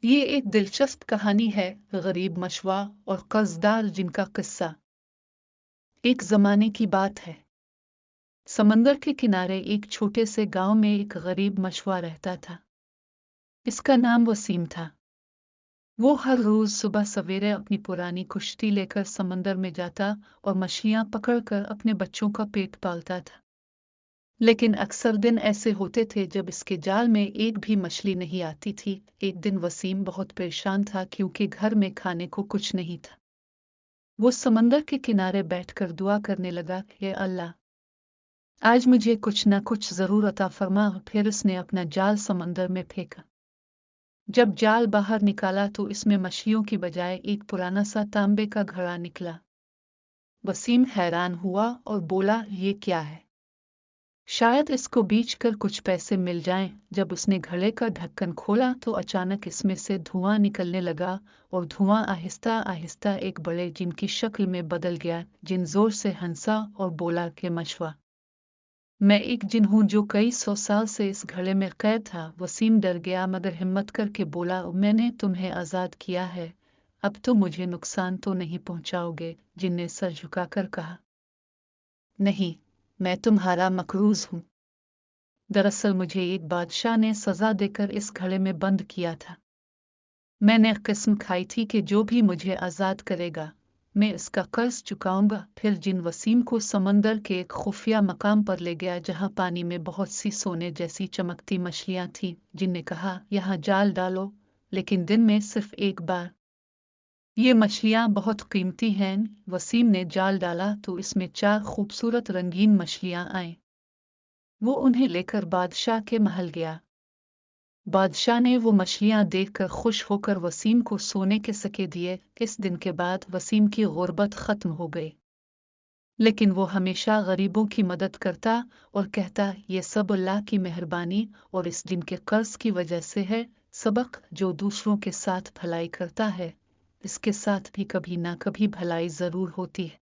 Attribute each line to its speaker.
Speaker 1: ये एक दिलचस्प कहानी है, गरीब मशवा और कर्जदार जिनका किस्सा। एक जमाने की बात है। समंदर के किनारे एक छोटे से गांव में एक गरीब मशवा रहता था। इसका नाम वसीम था। वो हर रोज सुबह सवेरे अपनी पुरानी कुश्ती लेकर समंदर में जाता और मछलियां पकड़कर अपने बच्चों का पेट पालता था। लेकिन अक्सर दिन ऐसे होते थे जब इसके जाल में एक भी मछली नहीं आती थी। एक दिन वसीम बहुत परेशान था क्योंकि घर में खाने को कुछ नहीं था। वो समंदर के किनारे बैठकर दुआ करने लगा, हे अल्लाह, आज मुझे कुछ न कुछ जरूर अता फरमा। फिर उसने अपना जाल समंदर में फेंका। जब जाल बाहर निकाला तो इसमें मछलियों की बजाय एक पुराना सा तांबे का घड़ा निकला। वसीम हैरान हुआ और बोला, ये क्या है? शायद इसको बेचकर कुछ पैसे मिल जाएं। जब उसने घड़े का ढक्कन खोला तो अचानक इसमें से धुआं निकलने लगा और धुआं आहिस्ता आहिस्ता एक बड़े जिन की शक्ल में बदल गया। जिन जोर से हंसा और बोला कि मशवा, मैं एक जिन हूँ जो कई 100 साल से इस घड़े में कैद था। वसीम डर गया मगर हिम्मत करके बोला, मैंने तुम्हें आजाद किया है, अब तो मुझे नुकसान तो नहीं पहुंचाओगे? जिन ने सर झुकाकर कहा, नहीं, मैं तुम्हारा मकरूज हूँ। दरअसल मुझे एक बादशाह ने सजा देकर इस घड़े में बंद किया था। मैंने कसम खाई थी कि जो भी मुझे आजाद करेगा मैं इसका कर्ज चुकाऊंगा। फिर जिन वसीम को समंदर के एक खुफिया मकाम पर ले गया जहां पानी में बहुत सी सोने जैसी चमकती मछलियां थीं। जिन ने कहा, यहाँ जाल डालो, लेकिन दिन में सिर्फ एक बार। ये मछलियां बहुत कीमती हैं। वसीम ने जाल डाला तो इसमें 4 खूबसूरत रंगीन मछलियां आईं। वो उन्हें लेकर बादशाह के महल गया। बादशाह ने वो मछलियां देखकर खुश होकर वसीम को सोने के सिक्के दिए। इस दिन के बाद वसीम की गुर्बत खत्म हो गई, लेकिन वो हमेशा गरीबों की मदद करता और कहता, ये सब अल्लाह की मेहरबानी और इस दिन के कर्ज की वजह से है। सबक, जो दूसरों के साथ भलाई करता है इसके साथ भी कभी ना कभी भलाई जरूर होती है।